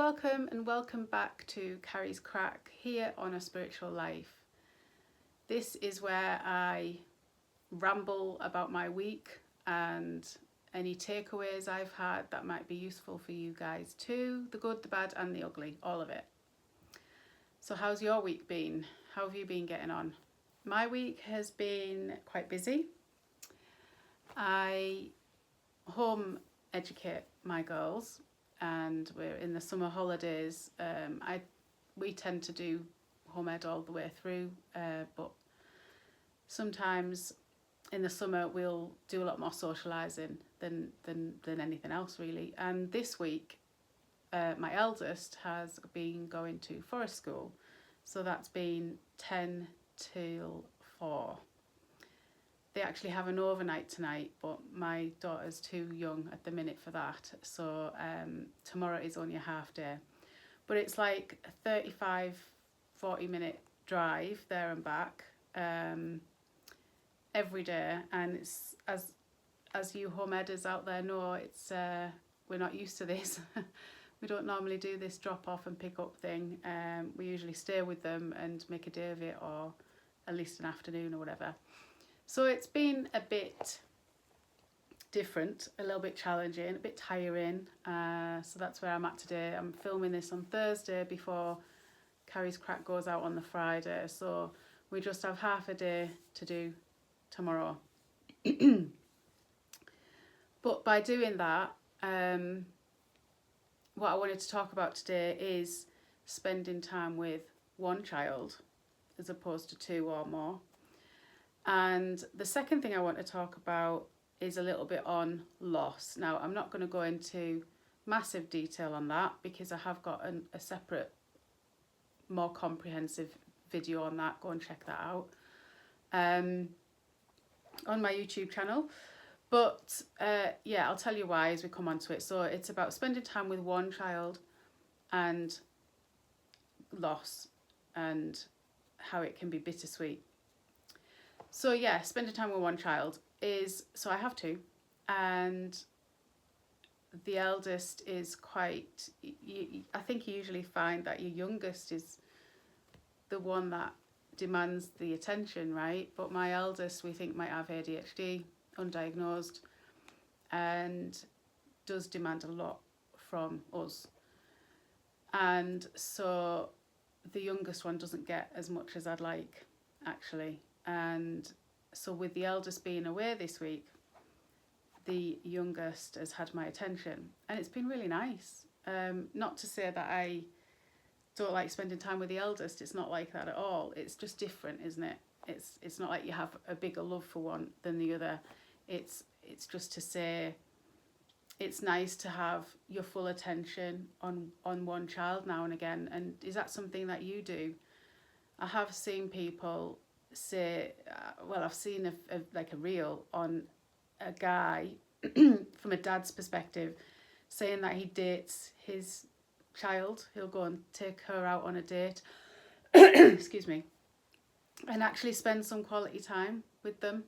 welcome and welcome back to Carrie's Craic here on A Spiritual Life. This is where I ramble about my week and any takeaways I've had that might be useful for you guys too. The good, the bad and the ugly, all of it. So how's your week been? How have you been getting on? My week has been quite busy. I home educate my girls and we're in the summer holidays. We tend to do home ed all the way through, but sometimes in the summer we'll do a lot more socialising than anything else really. And this week my eldest has been going to forest school, so that's been 10 till 4. They actually have an overnight tonight, but my daughter's too young at the minute for that. So tomorrow is only a half day. But it's like a 40 minute drive there and back every day. And it's as you home editors out there know, it's we're not used to this. We don't normally do this drop off and pick up thing. We usually stay with them and make a day of it, or at least an afternoon or whatever. So it's been a bit different, a little bit challenging, a bit tiring. So that's where I'm at today. I'm filming this on Thursday before Carrie's Craic goes out on the Friday. So we just have half a day to do tomorrow. But by doing that, what I wanted to talk about today is spending time with one child as opposed to 2 or more. And the second thing I want to talk about is a little bit on loss. Now, I'm not going to go into massive detail on that because I have got a separate, more comprehensive video on that. Go and check that out on my YouTube channel. But yeah, I'll tell you why as we come on to it. So it's about spending time with one child and loss and how it can be bittersweet. So yeah, spending time with one child is, so I have 2, and the eldest is quite, I think you usually find that your youngest is the one that demands the attention, right? But my eldest, we think, might have ADHD, undiagnosed, and does demand a lot from us. And so the youngest one doesn't get as much as I'd like, actually. And so with the eldest being away this week, the youngest has had my attention, and it's been really nice. Not to say that I don't like spending time with the eldest, it's not like that at all. It's just different, isn't it? It's not like you have a bigger love for one than the other. It's just to say it's nice to have your full attention on one child now and again. And is that something that you do? I have seen people say, well, I've seen a reel on a guy from a dad's perspective saying that he dates his child. He'll go and take her out on a date excuse me, and actually spend some quality time with them,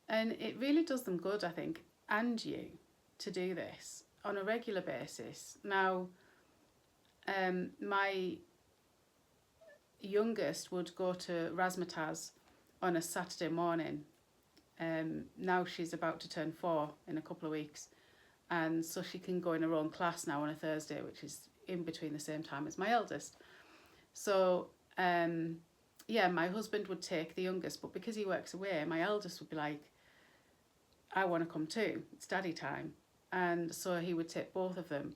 and it really does them good, I think, and you, to do this on a regular basis. Now my youngest would go to razzmatazz on a Saturday morning. Now she's about to turn 4 in a couple of weeks, and so she can go in her own class now on a Thursday, which is in between the same time as my eldest. So yeah, my husband would take the youngest, but because he works away, my eldest would be like, I want to come too, it's daddy time. And so he would take both of them.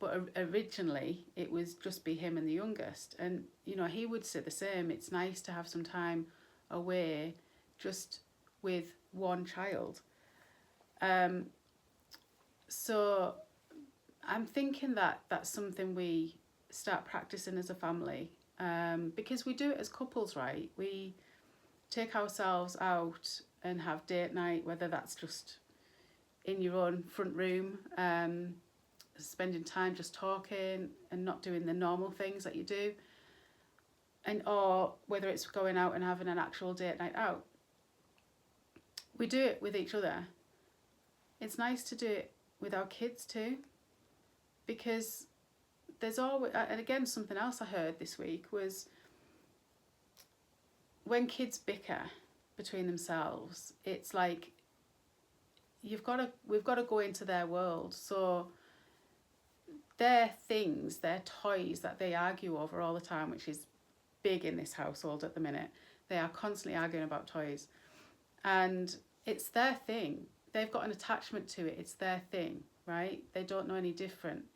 But originally, it was just be him and the youngest. And, you know, he would say the same. It's nice to have some time away just with one child. So I'm thinking that that's something we start practicing as a family, because we do it as couples, right? We take ourselves out and have date night, whether that's just in your own front room, spending time just talking and not doing the normal things that you do, and or whether it's going out and having an actual date night out. We do it with each other. It's nice to do it with our kids too, because there's always, and again, something else I heard this week was when kids bicker between themselves, it's like we've got to go into their world. So their things, their toys that they argue over all the time, which is big in this household at the minute, they are constantly arguing about toys, and it's their thing. They've got an attachment to it. It's their thing, right? They don't know any different.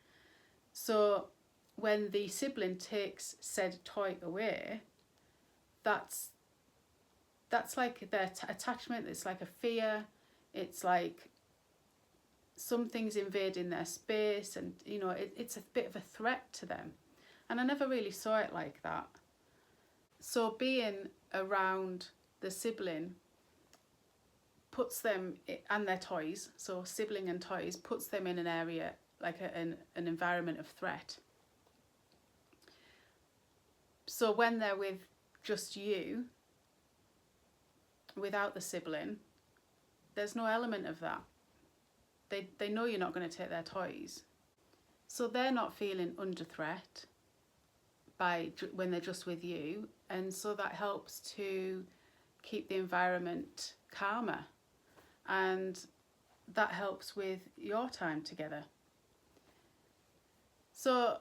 So when the sibling takes said toy away, that's like their attachment. It's like a fear. It's like something's invading their space, and it's a bit of a threat to them. And I never really saw it like that. So being around the sibling puts them, and their toys, so sibling and toys, puts them in an area, like an environment of threat. So when they're with just you, without the sibling, there's no element of that. They know you're not going to take their toys. So they're not feeling under threat when they're just with you. And so that helps to keep the environment calmer. And that helps with your time together. So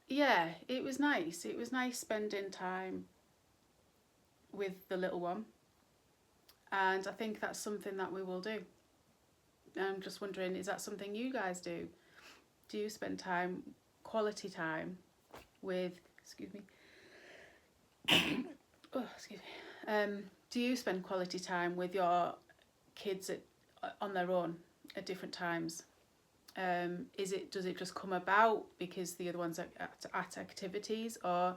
yeah, it was nice. It was nice spending time with the little one. And I think that's something that we will do. I'm just wondering, is that something you guys do? Do you spend quality time with, do you spend quality time with your kids on their own at different times? Does it just come about because the other ones are at activities, or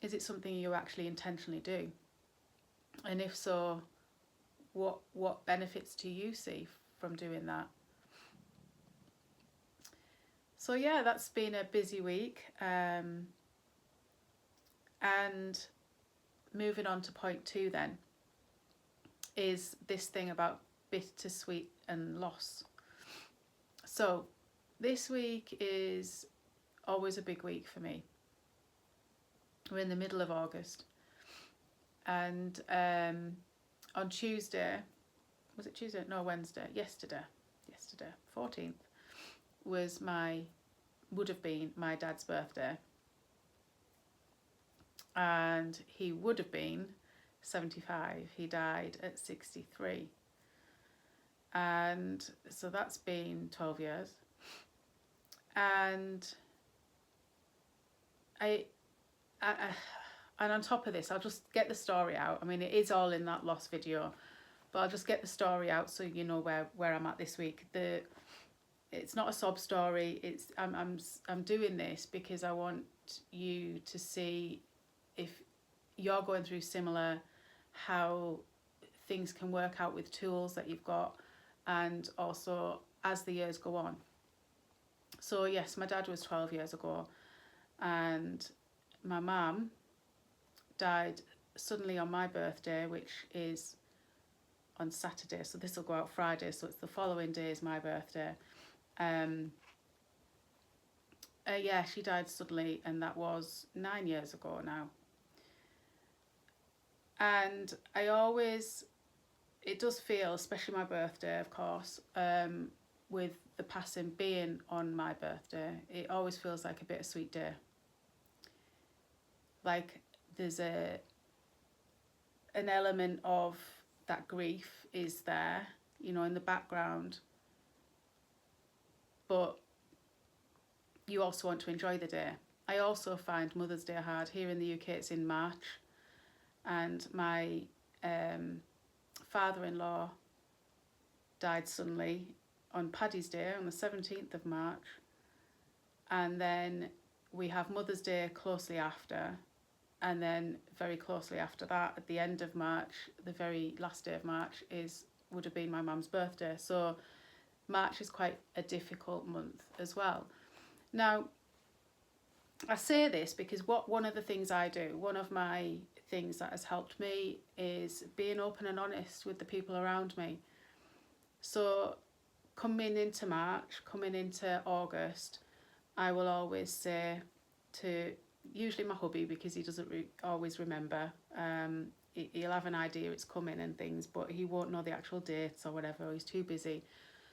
is it something you actually intentionally do? And if so, what benefits do you see from doing that? So yeah, that's been a busy week. And moving on to point 2 then, is this thing about bittersweet and loss. So this week is always a big week for me. We're in the middle of August, and on Tuesday, was it Tuesday? No, Wednesday. Yesterday, 14th, would have been my dad's birthday, and he would have been 75. He died at 63, and so that's been 12 years. And and on top of this, I'll just get the story out. I mean, it is all in that lost video, but I'll just get the story out so you know where I'm at this week. It's not a sob story. I'm doing this because I want you to see, if you're going through similar, how things can work out with tools that you've got, and also as the years go on. So yes, my dad was 12 years ago, and my mum died suddenly on my birthday, which is on Saturday, so this will go out Friday, so it's the following day is my birthday. Yeah, she died suddenly, and that was 9 years ago now. And it does feel, especially my birthday, of course, with the passing being on my birthday, it always feels like a bittersweet day. Like there's an element of that grief is there, in the background, but you also want to enjoy the day. I also find Mother's Day hard. Here in the UK, it's in March, and my father-in-law died suddenly on Paddy's Day on the 17th of March, and then we have Mother's Day closely after, and then very closely after that, at the end of March, the very last day of March would have been my mum's birthday. So March is quite a difficult month as well. Now, I say this because one of the things I do, one of my things that has helped me is being open and honest with the people around me. So coming into March, coming into August, I will always say, to usually my hubby, because he doesn't always remember. He'll have an idea it's coming and things, but he won't know the actual dates or whatever. He's too busy.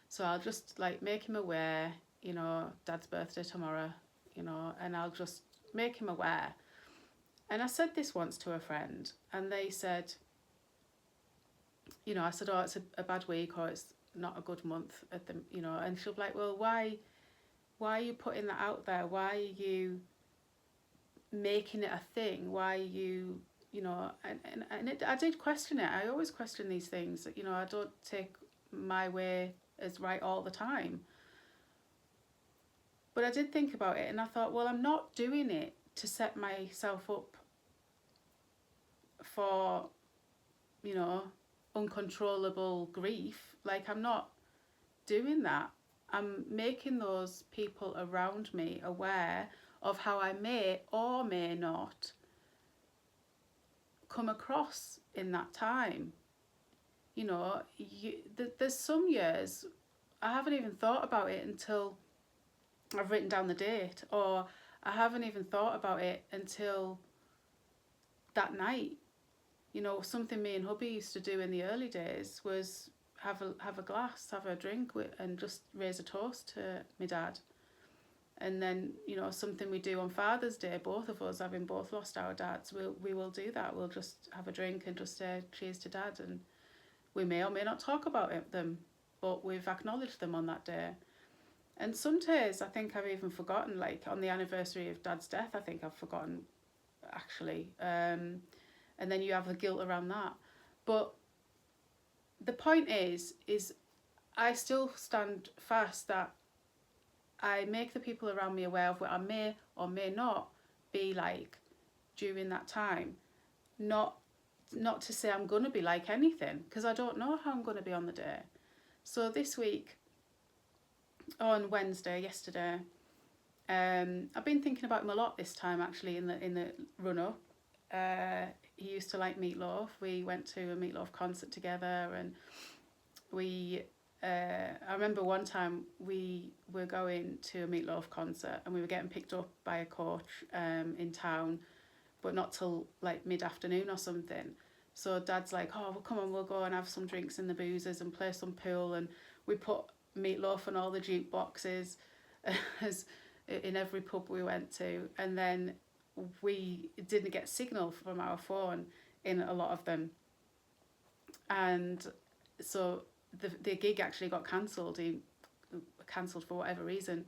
So I'll just like make him aware, you know, Dad's birthday tomorrow, you know, and I'll just make him aware. And I said this once to a friend, and they said, you know, I said, oh, it's a bad week, or it's not a good month at the, you know, and she'll be like, well, why are you putting that out there? Why are you making it a thing? Why are you, you know, I did question it. I always question these things. You know, I don't take my way as right all the time. But I did think about it, and I thought, well, I'm not doing it to set myself up for, you know, uncontrollable grief. Like, I'm not doing that. I'm making those people around me aware of how I may or may not come across in that time. You know, there's some years I haven't even thought about it until I've written down the date, or I haven't even thought about it until that night. You know, something me and hubby used to do in the early days was have a glass, have a drink and just raise a toast to my dad. And then, you know, something we do on Father's Day, both of us having both lost our dads, we will do that. We'll just have a drink and just say cheers to Dad, and we may or may not talk about them, but we've acknowledged them on that day. And some days I think I've even forgotten, like on the anniversary of Dad's death, I think I've forgotten actually. And then you have the guilt around that. But the point is I still stand fast that I make the people around me aware of what I may or may not be like during that time. Not to say I'm going to be like anything, because I don't know how I'm going to be on the day. So this week, on Wednesday, yesterday, I've been thinking about him a lot this time actually in the run up. He used to like Meatloaf. We went to a Meatloaf concert together, and I remember one time we were going to a Meatloaf concert, and we were getting picked up by a coach in town, but not till like mid-afternoon or something. So Dad's like, oh, well, come on, we'll go and have some drinks in the boozers and play some pool. And we put Meatloaf on all the jukeboxes as in every pub we went to. And then we didn't get signal from our phone in a lot of them. And so the gig actually got cancelled. He cancelled for whatever reason.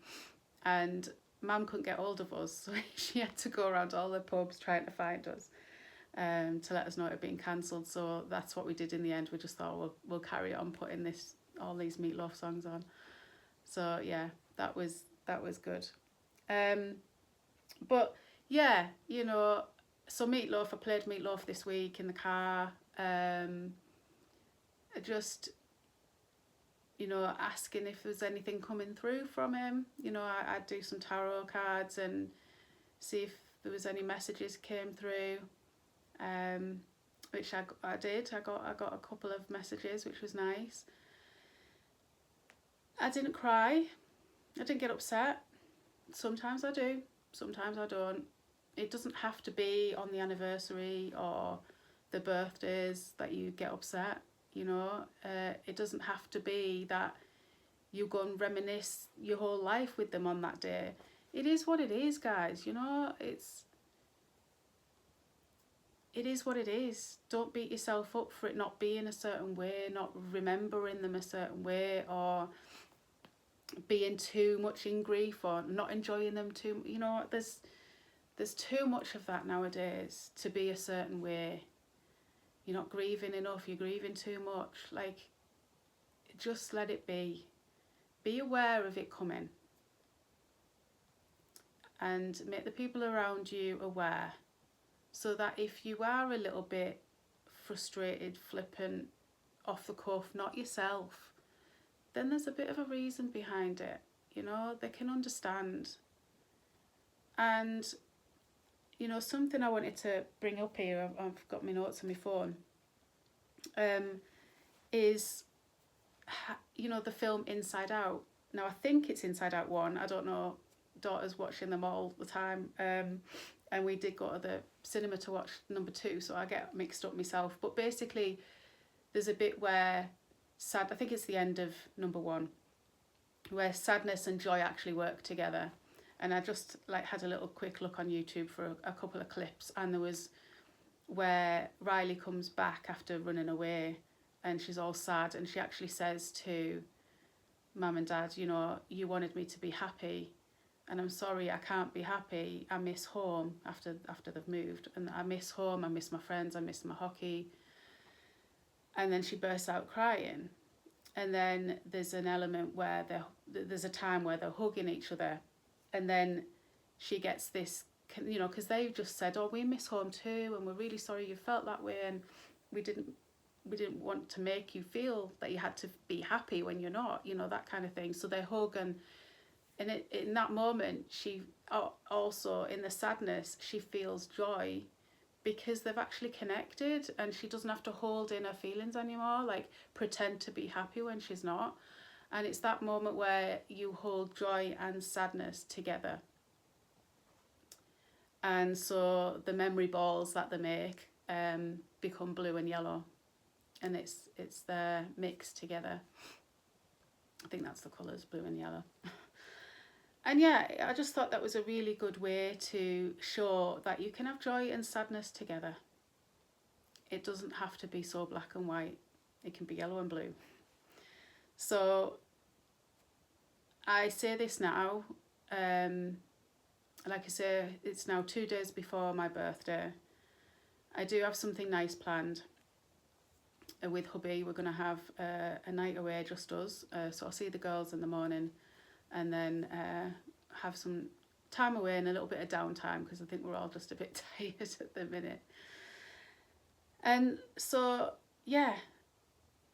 And Mum couldn't get hold of us, so she had to go around all the pubs trying to find us to let us know it had been cancelled. So that's what we did in the end. We just thought we'll carry on putting all these Meatloaf songs on. So yeah, that was good. But yeah, you know, so Meatloaf, I played Meatloaf this week in the car. Just, you know, asking if there's anything coming through from him. You know, I'd do some tarot cards and see if there was any messages came through, which I did. I got a couple of messages, which was nice. I didn't cry. I didn't get upset. Sometimes I do, sometimes I don't. It doesn't have to be on the anniversary or the birthdays that you get upset. You know, it doesn't have to be that you go and reminisce your whole life with them on that day. It is what it is, guys. You know, it is what it is. Don't beat yourself up for it not being a certain way, not remembering them a certain way, or being too much in grief, or not enjoying them too. You know, there's too much of that nowadays to be a certain way. You're not grieving enough, you're grieving too much. Like, just let it be. Be aware of it coming. And make the people around you aware. So that if you are a little bit frustrated, flippant, off the cuff, not yourself, then there's a bit of a reason behind it. You know, they can understand. And you know, something I wanted to bring up here, I've got my notes on my phone, is, you know, the film Inside Out. Now, I think it's Inside Out 1, I don't know, daughter's watching them all the time. And we did go to the cinema to watch number 2, so I get mixed up myself. But basically, there's a bit where I think it's the end of number 1, where sadness and joy actually work together. And I just like had a little quick look on YouTube for a couple of clips, and there was where Riley comes back after running away, and she's all sad, and she actually says to Mum and Dad, you know, you wanted me to be happy, and I'm sorry I can't be happy. I miss home after they've moved, and I miss home, I miss my friends, I miss my hockey. And then she bursts out crying. And then there's an element where there's a time where they're hugging each other, and then she gets this, you know, because they've just said, oh, we miss home too, and we're really sorry you felt that way, and we didn't want to make you feel that you had to be happy when you're not, you know, that kind of thing. So they hug, and in that moment, she also, in the sadness, she feels joy because they've actually connected, and she doesn't have to hold in her feelings anymore, like pretend to be happy when she's not. And it's that moment where you hold joy and sadness together. And so the memory balls that they make become blue and yellow, and it's their mix together. I think that's the colours, blue and yellow. And yeah, I just thought that was a really good way to show that you can have joy and sadness together. It doesn't have to be so black and white. It can be yellow and blue. So I say this now, like I say, it's now 2 days before my birthday. I do have something nice planned with hubby. We're going to have a night away, just us. So I'll see the girls in the morning, and then have some time away and a little bit of downtime, because I think we're all just a bit tired at the minute. And so, yeah,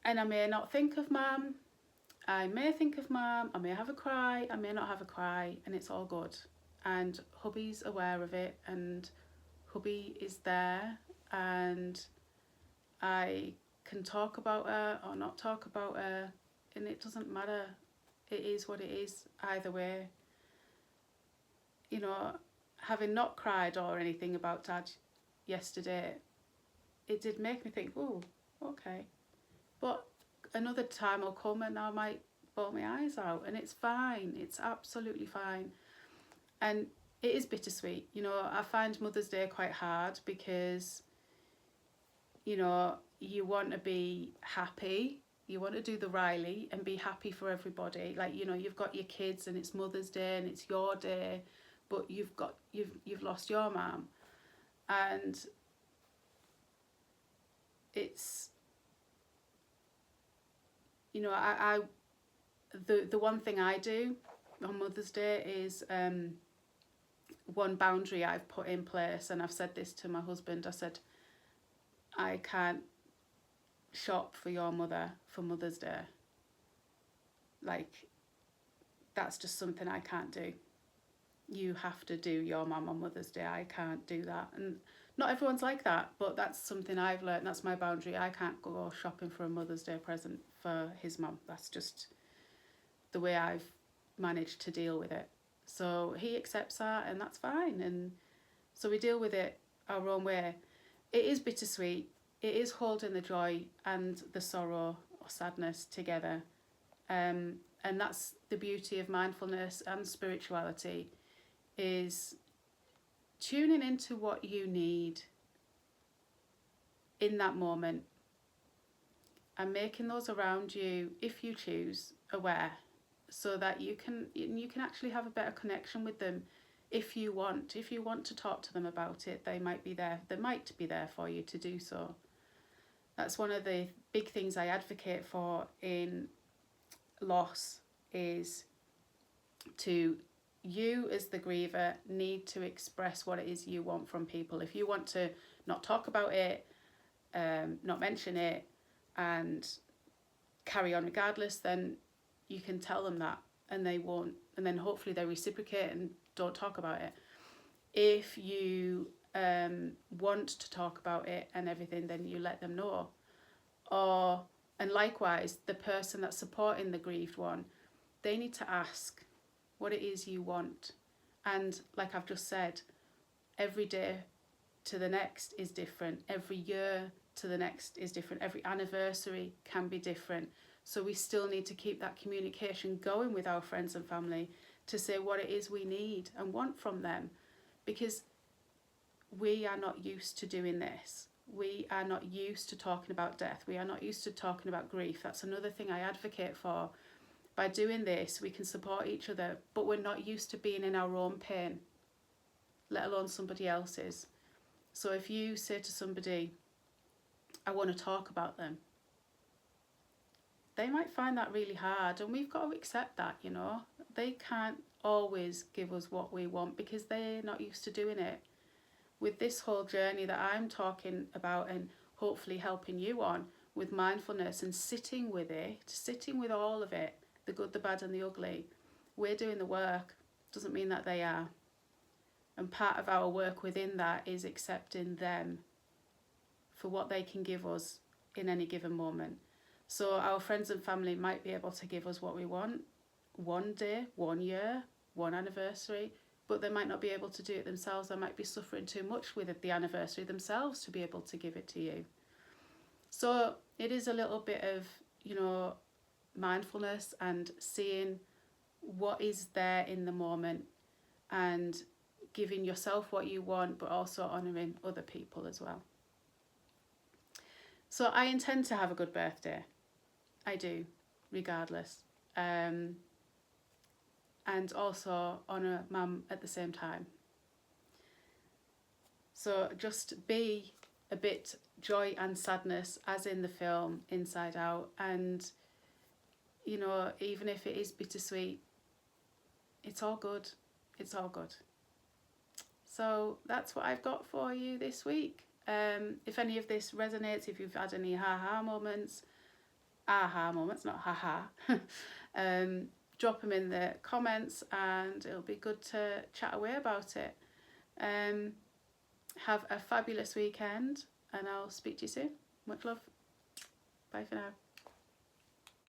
and I may not think of Mum. I may think of Mum. I may have a cry. I may not have a cry, and it's all good. And hubby's aware of it, and hubby is there, and I can talk about her or not talk about her, and it doesn't matter. It is what it is either way. You know, having not cried or anything about Dad yesterday, it did make me think, oh, okay. But another time will come and I might bawl my eyes out, and it's fine. It's absolutely fine. And it is bittersweet. You know, I find Mother's Day quite hard because, you know, you want to be happy. You want to do the Riley and be happy for everybody. Like, you know, you've got your kids and it's Mother's Day and it's your day, but you've lost your mum. And it's, you know, the one thing I do on Mother's Day is one boundary I've put in place, and I've said this to my husband. I said, I can't shop for your mother for Mother's Day. Like, that's just something I can't do. You have to do your mum on Mother's Day. I can't do that. And not everyone's like that, but that's something I've learned. That's my boundary. I can't go shopping for a Mother's Day present for his mum. That's just the way I've managed to deal with it. So he accepts that, and that's fine. And so we deal with it our own way. It is bittersweet. It is holding the joy and the sorrow or sadness together. And that's the beauty of mindfulness and spirituality, is tuning into what you need in that moment and making those around you, if you choose, aware, so that you can actually have a better connection with them. If you want to talk to them about it, they might be there for you to do so. That's one of the big things I advocate for in loss, is you as the griever need to express what it is you want from people. If you want to not talk about it, not mention it, and carry on regardless, then you can tell them that, and they won't, and then hopefully they reciprocate and don't talk about it. If you want to talk about it and everything, then you let them know. And likewise, the person that's supporting the grieved one, they need to ask what it is you want. And like I've just said, every day to the next is different. Every year to the next is different. Every anniversary can be different. So we still need to keep that communication going with our friends and family to say what it is we need and want from them, because we are not used to doing this. We are not used to talking about death. We are not used to talking about grief. That's another thing I advocate for. By doing this, we can support each other, but we're not used to being in our own pain, let alone somebody else's. So if you say to somebody, I want to talk about them, they might find that really hard, and we've got to accept that, you know. They can't always give us what we want because they're not used to doing it. With this whole journey that I'm talking about and hopefully helping you on with mindfulness and sitting with it, sitting with all of it, the good, the bad and the ugly, we're doing the work. Doesn't mean that they are. And part of our work within that is accepting them for what they can give us in any given moment. So our friends and family might be able to give us what we want one day, 1 year, one anniversary, but they might not be able to do it themselves. They might be suffering too much with the anniversary themselves to be able to give it to you. So it is a little bit of, you know, mindfulness and seeing what is there in the moment and giving yourself what you want, but also honouring other people as well. So I intend to have a good birthday. I do, regardless. And also honour Mum at the same time. So just be a bit joy and sadness, as in the film Inside Out. And, you know, even if it is bittersweet, it's all good. It's all good. So that's what I've got for you this week. If any of this resonates, if you've had any aha moments, not haha, drop them in the comments and it'll be good to chat away about it. Have a fabulous weekend and I'll speak to you soon. Much love. Bye for now.